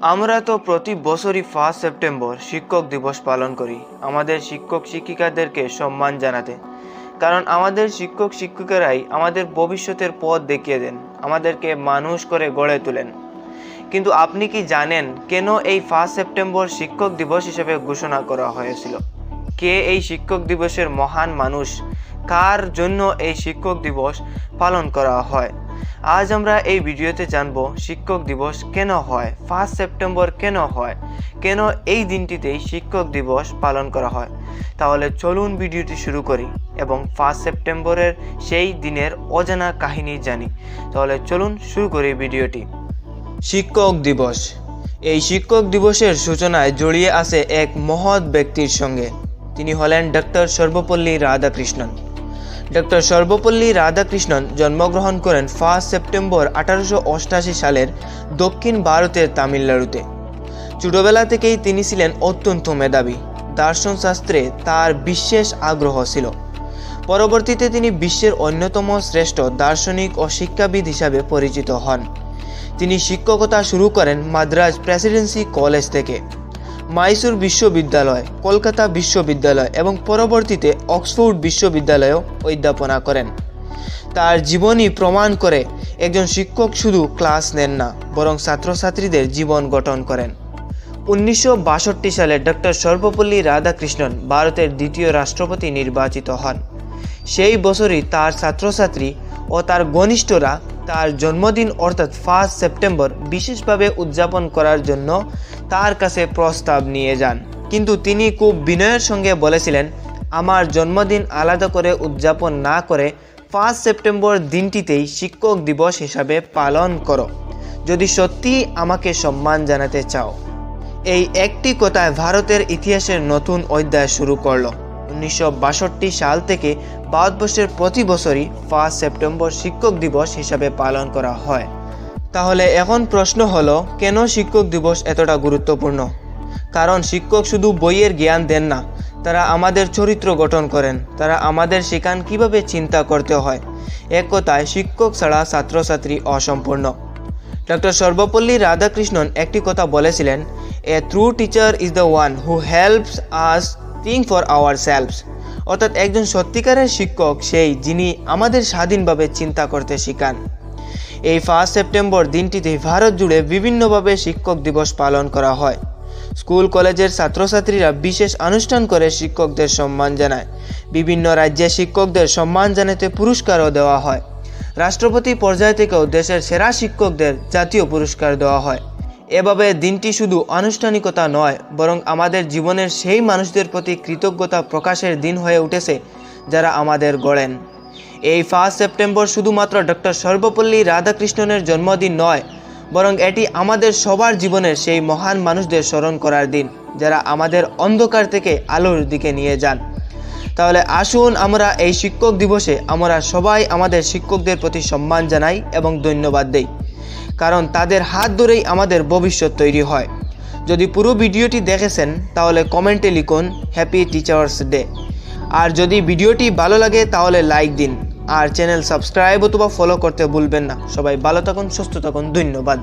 আমরা তো প্রতি বছরই 1 সেপ্টেম্বর শিক্ষক দিবস পালন করি আমাদের শিক্ষক শিক্ষিকাদেরকে সম্মান জানাতে। কারণ আমাদের শিক্ষক শিক্ষিকারাই আমাদের ভবিষ্যতের পথ দেখিয়ে দেন, আমাদেরকে মানুষ করে গড়ে তোলেন। কিন্তু আপনি কি জানেন কেন এই 1 সেপ্টেম্বর শিক্ষক দিবস হিসেবে ঘোষণা করা হয়েছিল? কে এই শিক্ষক দিবসের মহান মানুষ? কার জন্য এই শিক্ষক দিবস পালন করা হয়? আজ আমরা এই ভিডিওতে জানব শিক্ষক দিবস কেন হয়, 1 সেপ্টেম্বর কেন হয়, কেন এই দিনটিতেই শিক্ষক দিবস পালন করা হয়। তাহলে চলুন ভিডিওটি শুরু করি এবং 1 সেপ্টেম্বরের সেই দিনের অজানা কাহিনী জানি। তাহলে চলুন শুরু করি ভিডিওটি। শিক্ষক দিবস। এই শিক্ষক দিবসের সূচনায় জড়িয়ে আছে এক মহৎ ব্যক্তির সঙ্গে। তিনি হলেন ডক্টর সর্বপল্লী রাধাকৃষ্ণন। ডক্টর সর্বপল্লী রাধাকৃষ্ণন জন্মগ্রহণ করেন 1 সেপ্টেম্বর 1888 সালের দক্ষিণ ভারতের তামিলনাড়ুতে। ছোটবেলা থেকেই তিনি ছিলেন অত্যন্ত মেধাবী। দর্শন শাস্ত্রে তার বিশেষ আগ্রহ ছিল। পরবর্তীতে তিনি বিশ্বের অন্যতম শ্রেষ্ঠ দার্শনিক ও শিক্ষাবিদ হিসাবে পরিচিত হন। তিনি শিক্ষকতা শুরু করেন মাদ্রাজ প্রেসিডেন্সি কলেজ থেকে, মাইসুর বিশ্ববিদ্যালয়, কলকাতা বিশ্ববিদ্যালয় এবং পরবর্তীতে অক্সফোর্ড বিশ্ববিদ্যালয়েও অধ্যাপনা করেন। তার জীবনী প্রমাণ করে একজন শিক্ষক শুধু ক্লাস নেন না, বরং ছাত্রছাত্রীদের জীবন গঠন করেন। 1962 সালে ডক্টর সর্বপল্লী রাধাকৃষ্ণন ভারতের দ্বিতীয় রাষ্ট্রপতি নির্বাচিত হন। সেই বছরই তার ছাত্রছাত্রী ও তার ঘনিষ্ঠরা তার জন্মদিন অর্থাৎ 1 সেপ্টেম্বর বিশেষভাবে উদযাপন করার জন্য তার কাছে প্রস্তাব নিয়ে যান। কিন্তু তিনি খুব বিনয়ের সঙ্গে বলেছিলেন, আমার জন্মদিন আলাদা করে উদযাপন না করে 1 সেপ্টেম্বর দিনটিতেই শিক্ষক দিবস হিসাবে পালন করো, যদি সত্যিই আমাকে সম্মান জানাতে চাও। এই একটি কথায় ভারতের ইতিহাসের নতুন অধ্যায় শুরু করলো। 1962 সাল থেকে ভারতবর্ষের প্রতি বছরই 1 সেপ্টেম্বর শিক্ষক দিবস হিসাবে পালন করা হয়। তাহলে এখন প্রশ্ন হলো, কেন শিক্ষক দিবস এতটা গুরুত্বপূর্ণ? কারণ শিক্ষক শুধু বইয়ের জ্ঞান দেন না, তারা আমাদের চরিত্র গঠন করেন। তারা আমাদের শেখান কিভাবে চিন্তা করতে হয়। এক কথায় শিক্ষক ছাড়া ছাত্রছাত্রী অসম্পূর্ণ। ডক্টর সর্বপল্লী রাধাকৃষ্ণন একটি কথা বলেছিলেন, a true teacher is the one who helps us think for ourselves. অর্থাৎ একজন সত্যিকারের শিক্ষক সেই, যিনি আমাদের স্বাধীনভাবে চিন্তা করতে শেখান। এই 1 সেপ্টেম্বর দিনটিতে ভারত জুড়ে বিভিন্নভাবে শিক্ষক দিবস পালন করা হয়। স্কুল কলেজের ছাত্রছাত্রীরা বিশেষ অনুষ্ঠান করে শিক্ষকদের সম্মান জানায়। বিভিন্ন রাজ্যে শিক্ষকদের সম্মান জানাতে পুরস্কারও দেওয়া হয়। রাষ্ট্রপতি পর্যায় থেকেও দেশের সেরা শিক্ষকদের জাতীয় পুরস্কার দেওয়া হয়। এভাবে দিনটি শুধু আনুষ্ঠানিকতা নয়, বরং আমাদের জীবনের সেই মানুষদের প্রতি কৃতজ্ঞতা প্রকাশের দিন হয়ে উঠেছে যারা আমাদের গড়েন। এই 1 সেপ্টেম্বর শুধুমাত্র ডক্টর সর্বপল্লী রাধাকৃষ্ণনের জন্মদিন নয়, বরং এটি আমাদের সবার জীবনের সেই মহান মানুষদের স্মরণ করার দিন, যারা আমাদের অন্ধকার থেকে আলোর দিকে নিয়ে যান। তাহলে আসুন আমরা এই শিক্ষক দিবসে আমরা সবাই আমাদের শিক্ষকদের প্রতি সম্মান জানাই এবং ধন্যবাদ দেই। কারণ তাদের হাত ধরেই আমাদের ভবিষ্যৎ তৈরি হয়। যদি পুরো ভিডিওটি দেখেছেন তাহলে কমেন্টে লিখুন হ্যাপি টিচার্স ডে। আর যদি ভিডিওটি ভালো লাগে তাহলে লাইক দিন, আর চ্যানেল সাবস্ক্রাইব অথবা ফলো করতে ভুলবেন না। সবাই ভালো থাকুন, সুস্থ থাকুন, ধন্যবাদ।